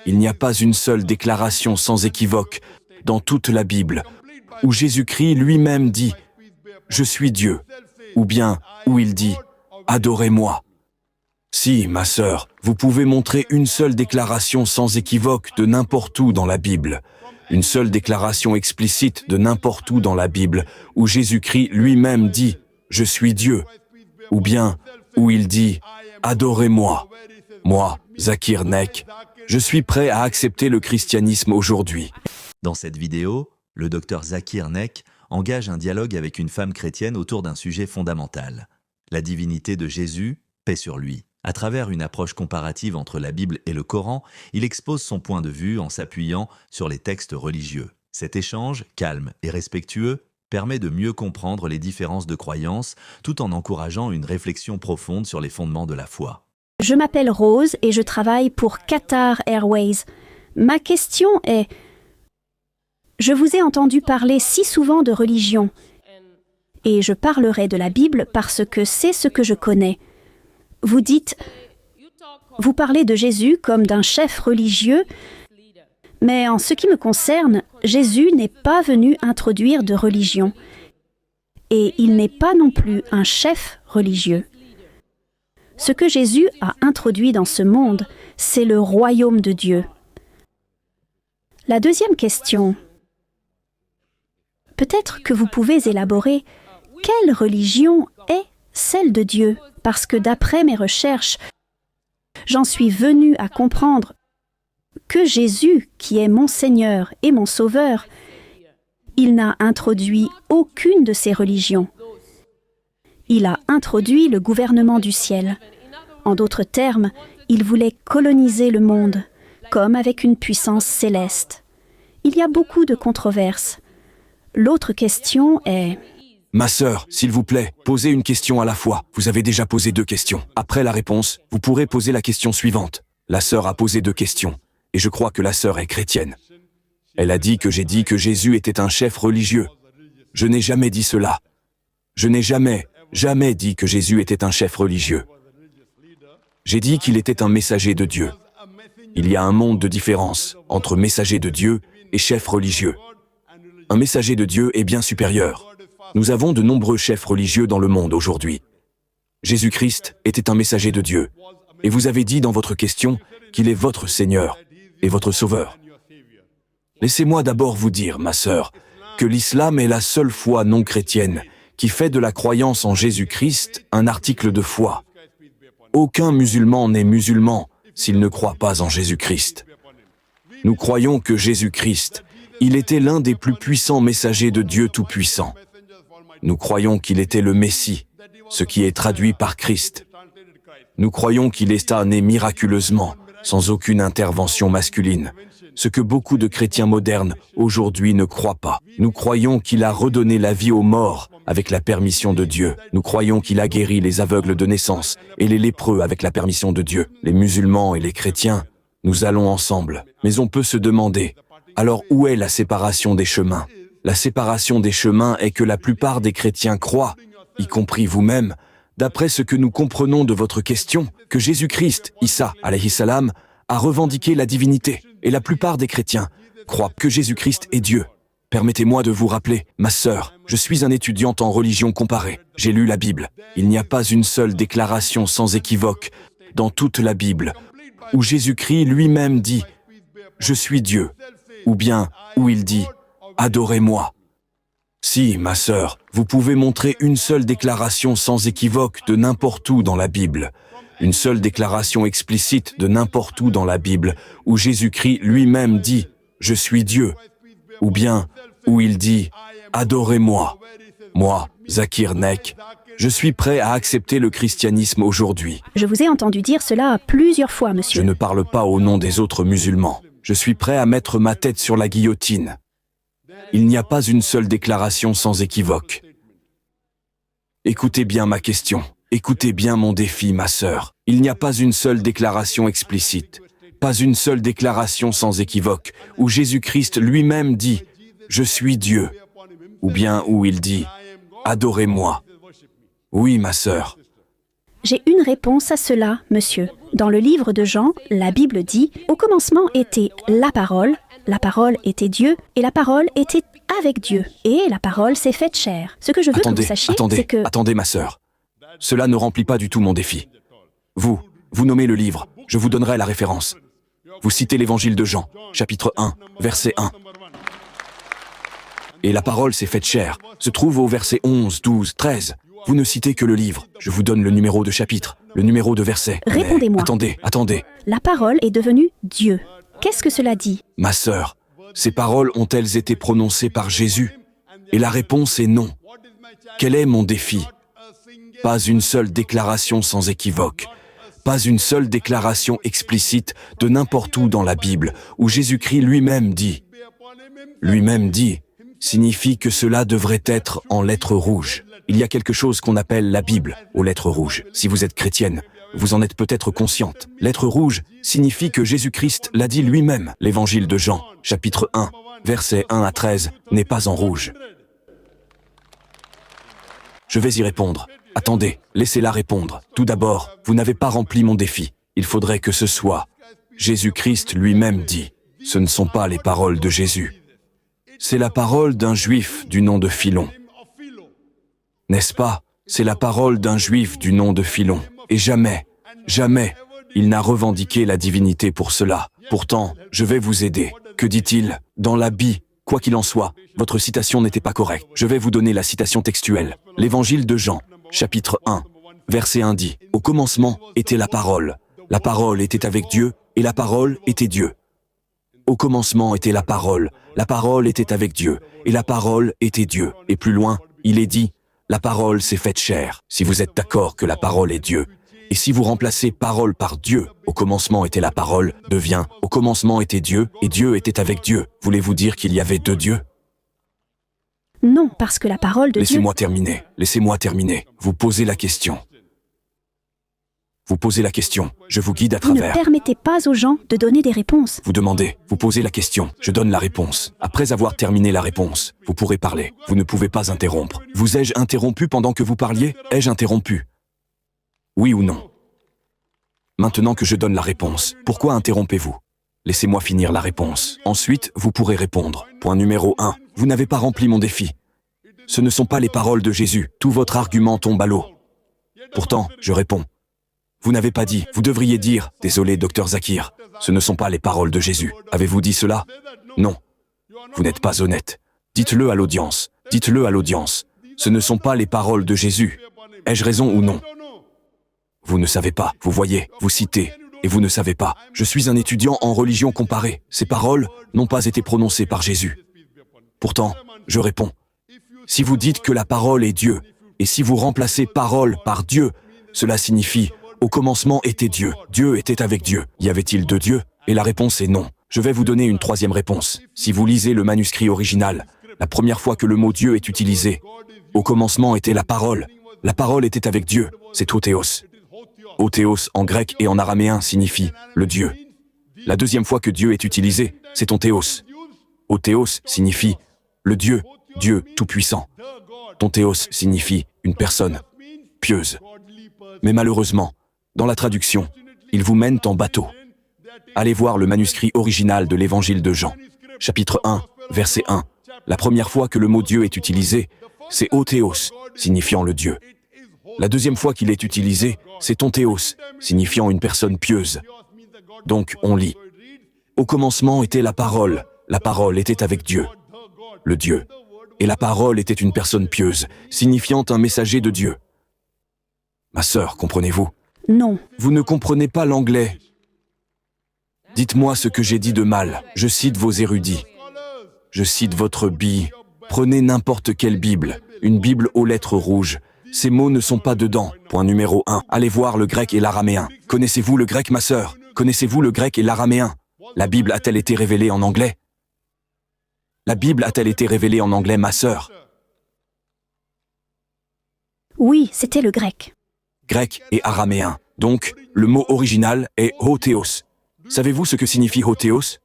Il n'y a pas une seule déclaration sans équivoque dans toute la Bible où Jésus-Christ lui-même dit « Je suis Dieu » ou bien où il dit « Adorez-moi ». Si, ma sœur, vous pouvez montrer une seule déclaration sans équivoque de n'importe où dans la Bible, une seule déclaration explicite de n'importe où dans la Bible où Jésus-Christ lui-même dit « Je suis Dieu » ou bien où il dit « Adorez-moi ». Moi, Zakir Nek, je suis prêt à accepter le christianisme aujourd'hui. Dans cette vidéo, le docteur Zakir Nek engage un dialogue avec une femme chrétienne autour d'un sujet fondamental, la divinité de Jésus, paix sur lui. À travers une approche comparative entre la Bible et le Coran, il expose son point de vue en s'appuyant sur les textes religieux. Cet échange, calme et respectueux, permet de mieux comprendre les différences de croyances tout en encourageant une réflexion profonde sur les fondements de la foi. Je m'appelle Rose et je travaille pour Qatar Airways. Ma question est, je vous ai entendu parler si souvent de religion, et je parlerai de la Bible parce que c'est ce que je connais. Vous parlez de Jésus comme d'un chef religieux, mais en ce qui me concerne, Jésus n'est pas venu introduire de religion, et il n'est pas non plus un chef religieux. Ce que Jésus a introduit dans ce monde, c'est le royaume de Dieu. La deuxième question. Peut-être que vous pouvez élaborer quelle religion est celle de Dieu, parce que d'après mes recherches, j'en suis venue à comprendre que Jésus, qui est mon Seigneur et mon Sauveur, il n'a introduit aucune de ces religions. Il a introduit le gouvernement du ciel. En d'autres termes, il voulait coloniser le monde, comme avec une puissance céleste. Il y a beaucoup de controverses. L'autre question est... Ma sœur, s'il vous plaît, posez une question à la fois. Vous avez déjà posé 2 questions. Après la réponse, vous pourrez poser la question suivante. La sœur a posé 2 questions, et je crois que la sœur est chrétienne. Elle a dit que j'ai dit que Jésus était un chef religieux. Je n'ai jamais dit cela. Je n'ai jamais dit que Jésus était un chef religieux. J'ai dit qu'il était un messager de Dieu. Il y a un monde de différence entre messager de Dieu et chef religieux. Un messager de Dieu est bien supérieur. Nous avons de nombreux chefs religieux dans le monde aujourd'hui. Jésus-Christ était un messager de Dieu. Et vous avez dit dans votre question qu'il est votre Seigneur et votre Sauveur. Laissez-moi d'abord vous dire, ma sœur, que l'islam est la seule foi non chrétienne qui fait de la croyance en Jésus-Christ un article de foi. Aucun musulman n'est musulman s'il ne croit pas en Jésus-Christ. Nous croyons que Jésus-Christ, il était l'un des plus puissants messagers de Dieu Tout-Puissant. Nous croyons qu'il était le Messie, ce qui est traduit par Christ. Nous croyons qu'il est né miraculeusement, sans aucune intervention masculine, ce que beaucoup de chrétiens modernes aujourd'hui ne croient pas. Nous croyons qu'il a redonné la vie aux morts avec la permission de Dieu. Nous croyons qu'il a guéri les aveugles de naissance et les lépreux avec la permission de Dieu. Les musulmans et les chrétiens, nous allons ensemble. Mais on peut se demander, alors où est la séparation des chemins ? La séparation des chemins est que la plupart des chrétiens croient, y compris vous-même, d'après ce que nous comprenons de votre question, que Jésus-Christ, Issa, alayhi salam, a revendiqué la divinité. Et la plupart des chrétiens croient que Jésus-Christ est Dieu. Permettez-moi de vous rappeler, ma sœur, je suis un étudiant en religion comparée. J'ai lu la Bible. Il n'y a pas une seule déclaration sans équivoque dans toute la Bible où Jésus-Christ lui-même dit « Je suis Dieu » ou bien où il dit « Adorez-moi ». Si, ma sœur, vous pouvez montrer une seule déclaration sans équivoque de n'importe où dans la Bible, une seule déclaration explicite de n'importe où dans la Bible où Jésus-Christ lui-même dit « Je suis Dieu » ou bien où il dit « Adorez-moi ». Moi, Zakir Nek, je suis prêt à accepter le christianisme aujourd'hui. Je vous ai entendu dire cela plusieurs fois, monsieur. Je ne parle pas au nom des autres musulmans. Je suis prêt à mettre ma tête sur la guillotine. Il n'y a pas une seule déclaration sans équivoque. Écoutez bien ma question. Écoutez bien mon défi, ma sœur. Il n'y a pas une seule déclaration explicite, pas une seule déclaration sans équivoque, où Jésus-Christ lui-même dit « Je suis Dieu », ou bien où il dit « Adorez-moi ». Oui, ma sœur. J'ai une réponse à cela, monsieur. Dans le livre de Jean, la Bible dit « Au commencement était la parole était Dieu, et la parole était avec Dieu, et la parole s'est faite chair. » Ce que je veux que vous sachiez, c'est que... Attendez, ma sœur. Cela ne remplit pas du tout mon défi. Vous nommez le livre, je vous donnerai la référence. Vous citez l'évangile de Jean, chapitre 1, verset 1. Et la parole s'est faite chair, se trouve au verset 11, 12, 13. Vous ne citez que le livre. Je vous donne le numéro de chapitre, le numéro de verset. Répondez-moi. Attendez. La parole est devenue Dieu. Qu'est-ce que cela dit? Ma sœur, ces paroles ont-elles été prononcées par Jésus? Et la réponse est non. Quel est mon défi? Pas une seule déclaration sans équivoque. Pas une seule déclaration explicite de n'importe où dans la Bible, où Jésus-Christ lui-même dit, signifie que cela devrait être en lettres rouges. Il y a quelque chose qu'on appelle la Bible aux lettres rouges. Si vous êtes chrétienne, vous en êtes peut-être consciente. Lettres rouges signifie que Jésus-Christ l'a dit lui-même. L'évangile de Jean, chapitre 1, versets 1 à 13, n'est pas en rouge. Je vais y répondre. Attendez, laissez-la répondre. Tout d'abord, vous n'avez pas rempli mon défi. Il faudrait que ce soit. Jésus-Christ lui-même dit, ce ne sont pas les paroles de Jésus. C'est la parole d'un juif du nom de Philon. N'est-ce pas? C'est la parole d'un juif du nom de Philon. Et jamais, il n'a revendiqué la divinité pour cela. Pourtant, je vais vous aider. Que dit-il? Dans la Bible, quoi qu'il en soit, votre citation n'était pas correcte. Je vais vous donner la citation textuelle. L'évangile de Jean, chapitre 1, verset 1 dit, « Au commencement était la parole était avec Dieu, et la parole était Dieu. Au commencement était la parole était avec Dieu, et la parole était Dieu. » Et plus loin, il est dit, « La parole s'est faite chair. » Si vous êtes d'accord que la parole est Dieu, et si vous remplacez parole par Dieu, au commencement était la parole, devient, au commencement était Dieu, et Dieu était avec Dieu. Voulez-vous dire qu'il y avait deux dieux? Non, parce que la parole de Dieu... Laissez-moi terminer. Vous posez la question. Je vous guide à Vous ne travers. permettez pas aux gens de donner des réponses. Vous demandez, vous posez la question, je donne la réponse. Après avoir terminé la réponse, vous pourrez parler. Vous ne pouvez pas interrompre. Vous ai-je interrompu pendant que vous parliez? Ai-je interrompu? Oui ou non? Maintenant que je donne la réponse, pourquoi interrompez-vous? Laissez-moi finir la réponse. Ensuite, vous pourrez répondre. Point numéro 1. Vous n'avez pas rempli mon défi. Ce ne sont pas les paroles de Jésus. Tout votre argument tombe à l'eau. Pourtant, je réponds. Vous n'avez pas dit. Vous devriez dire, désolé, docteur Zakir, ce ne sont pas les paroles de Jésus. Avez-vous dit cela? Non. Vous n'êtes pas honnête. Dites-le à l'audience. Ce ne sont pas les paroles de Jésus. Ai-je raison ou non? Vous ne savez pas. Vous voyez, vous citez, et vous ne savez pas. Je suis un étudiant en religion comparée. Ces paroles n'ont pas été prononcées par Jésus. Pourtant, je réponds. Si vous dites que la parole est Dieu, et si vous remplacez parole par Dieu, cela signifie au commencement était Dieu. Dieu était avec Dieu. Y avait-il deux dieux? Et la réponse est non. Je vais vous donner une troisième réponse. Si vous lisez le manuscrit original, la première fois que le mot Dieu est utilisé, au commencement était la parole était avec Dieu, c'est Othéos. Othéos en grec et en araméen signifie le Dieu. La deuxième fois que Dieu est utilisé, c'est Tonthéos. Othéos signifie le Dieu, Dieu tout-puissant. Tonthéos signifie une personne pieuse. Mais malheureusement, dans la traduction, ils vous mènent en bateau. Allez voir le manuscrit original de l'évangile de Jean, chapitre 1, verset 1. La première fois que le mot Dieu est utilisé, c'est Othéos, signifiant le Dieu. La deuxième fois qu'il est utilisé, c'est Tonthéos, signifiant une personne pieuse. Donc, on lit. Au commencement était la parole était avec Dieu, le Dieu. Et la parole était une personne pieuse, signifiant un messager de Dieu. Ma sœur, comprenez-vous? Non. Vous ne comprenez pas l'anglais. Dites-moi ce que j'ai dit de mal. Je cite vos érudits. Je cite votre Bible. Prenez n'importe quelle Bible, une Bible aux lettres rouges. Ces mots ne sont pas dedans. Point numéro 1. Allez voir le grec et l'araméen. Connaissez-vous le grec, ma sœur? Connaissez-vous le grec et l'araméen? La Bible a-t-elle été révélée en anglais? La Bible a-t-elle été révélée en anglais, ma sœur? Oui, c'était le grec. Grec et araméen. Donc, le mot original est Othéos. Savez-vous ce que signifie Othéos?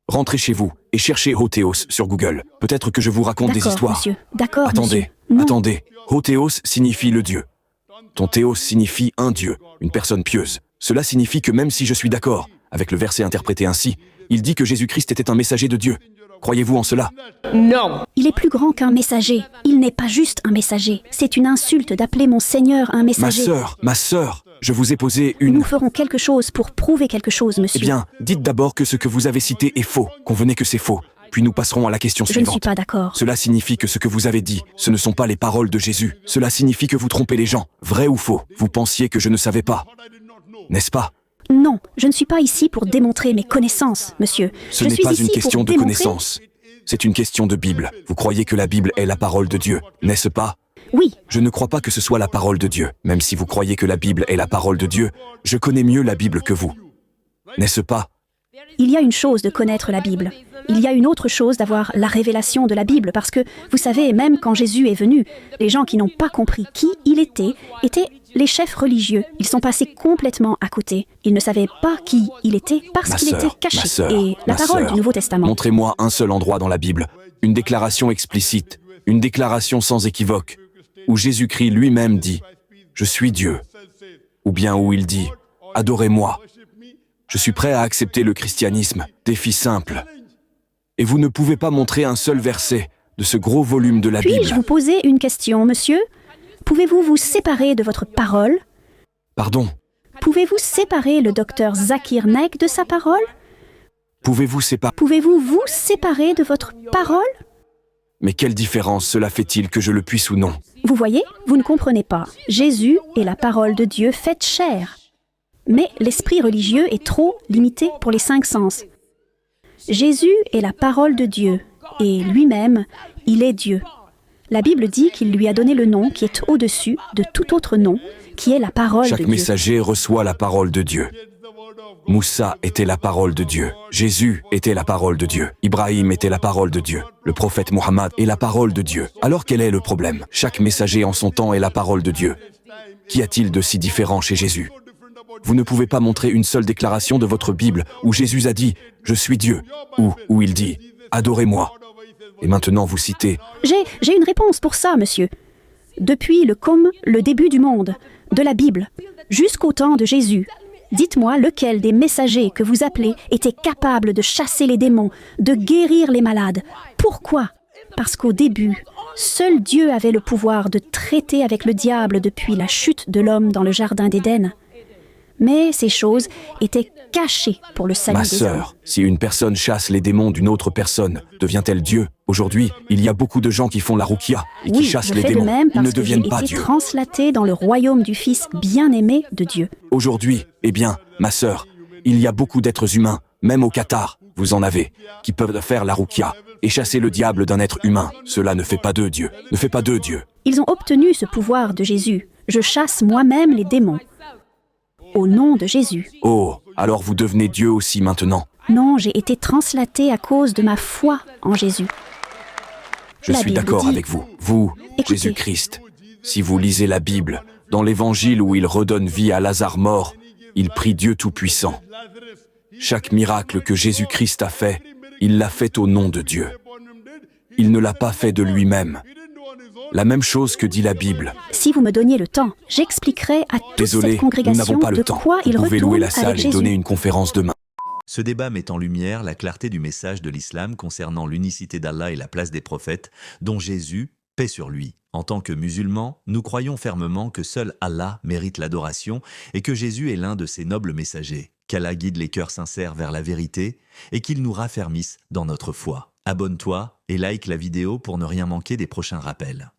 Rentrez chez vous et cherchez Othéos sur Google. Peut-être que je vous raconte des histoires. Monsieur. D'accord, Attendez, monsieur. Non. attendez. Othéos signifie le Dieu. Ton théos signifie un Dieu, une personne pieuse. Cela signifie que même si je suis d'accord avec le verset interprété ainsi, il dit que Jésus-Christ était un messager de Dieu. Croyez-vous en cela? Il est plus grand qu'un messager. Il n'est pas juste un messager. C'est une insulte d'appeler mon Seigneur un messager. Ma sœur, je vous ai posé Nous une... ferons quelque chose pour prouver quelque chose, monsieur. Eh bien, dites d'abord que ce que vous avez cité est faux. Convenez que c'est faux. Puis nous passerons à la question Je ne suis suivante. pas d'accord. Cela signifie que ce que vous avez dit, ce ne sont pas les paroles de Jésus. Cela signifie que vous trompez les gens. Vrai ou faux? Vous pensiez que je ne savais pas. N'est-ce pas? Non, je ne suis pas ici pour démontrer mes connaissances, monsieur. Ce je n'est suis pas ici une question pour de démontrer... connaissance. C'est une question de Bible. Vous croyez que la Bible est la parole de Dieu, n'est-ce pas? Oui, Je ne crois pas que ce soit la parole de Dieu. Même si vous croyez que la Bible est la parole de Dieu, je connais mieux la Bible que vous. N'est-ce pas? il y a une chose de connaître la Bible. Il y a une autre chose d'avoir la révélation de la Bible, parce que, vous savez, même quand Jésus est venu, les gens qui n'ont pas compris qui il était, étaient les chefs religieux. Ils sont passés complètement à côté. Ils ne savaient pas qui il était parce Ma qu'il sœur, était caché. ma sœur, Et la ma parole sœur, du Nouveau Testament. Montrez-moi un seul endroit dans la Bible, une déclaration explicite, une déclaration sans équivoque, où Jésus-Christ lui-même dit « Je suis Dieu », ou bien où il dit « Adorez-moi ». Je suis prêt à accepter le christianisme, défi simple. Et vous ne pouvez pas montrer un seul verset de ce gros volume de la Puis-je Bible. vous poser une question, monsieur? Pouvez-vous vous séparer de votre parole? Pardon, Pouvez-vous séparer le docteur Zakir Naik de sa parole? pouvez-vous séparer? Pouvez-vous vous séparer de votre parole? Mais quelle différence cela fait-il que je le puisse ou non? Vous voyez, vous ne comprenez pas. Jésus est la parole de Dieu faite chair. Mais l'esprit religieux est trop limité pour les 5 sens. Jésus est la parole de Dieu, et lui-même, il est Dieu. La Bible dit qu'il lui a donné le nom qui est au-dessus de tout autre nom, qui est la parole de Chaque Dieu. messager reçoit la parole de Dieu. Moussa était la parole de Dieu. Jésus était la parole de Dieu. Ibrahim était la parole de Dieu. Le prophète Mohammed est la parole de Dieu. Alors quel est le problème? Chaque messager en son temps est la parole de Dieu. Qu'y a-t-il de si différent chez Jésus? Vous ne pouvez pas montrer une seule déclaration de votre Bible où Jésus a dit « Je suis Dieu » ou où il dit « Adorez-moi ». Et maintenant vous citez J'ai une réponse pour ça, monsieur. Depuis le début du monde, de la Bible, jusqu'au temps de Jésus, dites-moi lequel des messagers que vous appelez était capable de chasser les démons, de guérir les malades. Pourquoi? Parce qu'au début, seul Dieu avait le pouvoir de traiter avec le diable depuis la chute de l'homme dans le jardin d'Éden. Mais ces choses étaient cachées pour le salut Ma des hommes. sœur, si une personne chasse les démons d'une autre personne, devient-elle Dieu? Aujourd'hui, il y a beaucoup de gens qui font la rukia et qui Oui, chassent je les fais de démons. même Ils ne parce que j'ai deviennent pas été Dieu. translaté dans le royaume du Fils bien-aimé de Dieu. Aujourd'hui, eh bien, ma sœur, il y a beaucoup d'êtres humains, même au Qatar, vous en avez, qui peuvent faire la rukia et chasser le diable d'un être humain. Cela ne fait pas d'eux Dieu. Ne fait pas d'eux Dieu. Ils ont obtenu ce pouvoir de Jésus. Je chasse moi-même les démons. Au nom de Jésus. Oh, alors vous devenez Dieu aussi maintenant. Non, j'ai été translaté à cause de ma foi en Jésus. Je La suis Bible d'accord dit- avec vous. Vous, Écoutez. Jésus-Christ, si vous lisez la Bible, dans l'évangile où il redonne vie à Lazare mort, il prie Dieu Tout-Puissant. Chaque miracle que Jésus-Christ a fait, il l'a fait au nom de Dieu. Il ne l'a pas fait de lui-même. La même chose que dit la Bible. Si vous me donniez le temps, j'expliquerai à toute Désolé, cette nous congrégation n'avons pas de le temps. quoi Vous il pouvez louer retourne la salle avec et Jésus. donner une conférence demain. Ce débat met en lumière la clarté du message de l'islam concernant l'unicité d'Allah et la place des prophètes, dont Jésus, paix sur lui. En tant que musulmans, nous croyons fermement que seul Allah mérite l'adoration et que Jésus est l'un de ses nobles messagers. Qu'Allah guide les cœurs sincères vers la vérité et qu'il nous raffermisse dans notre foi. Abonne-toi et like la vidéo pour ne rien manquer des prochains rappels.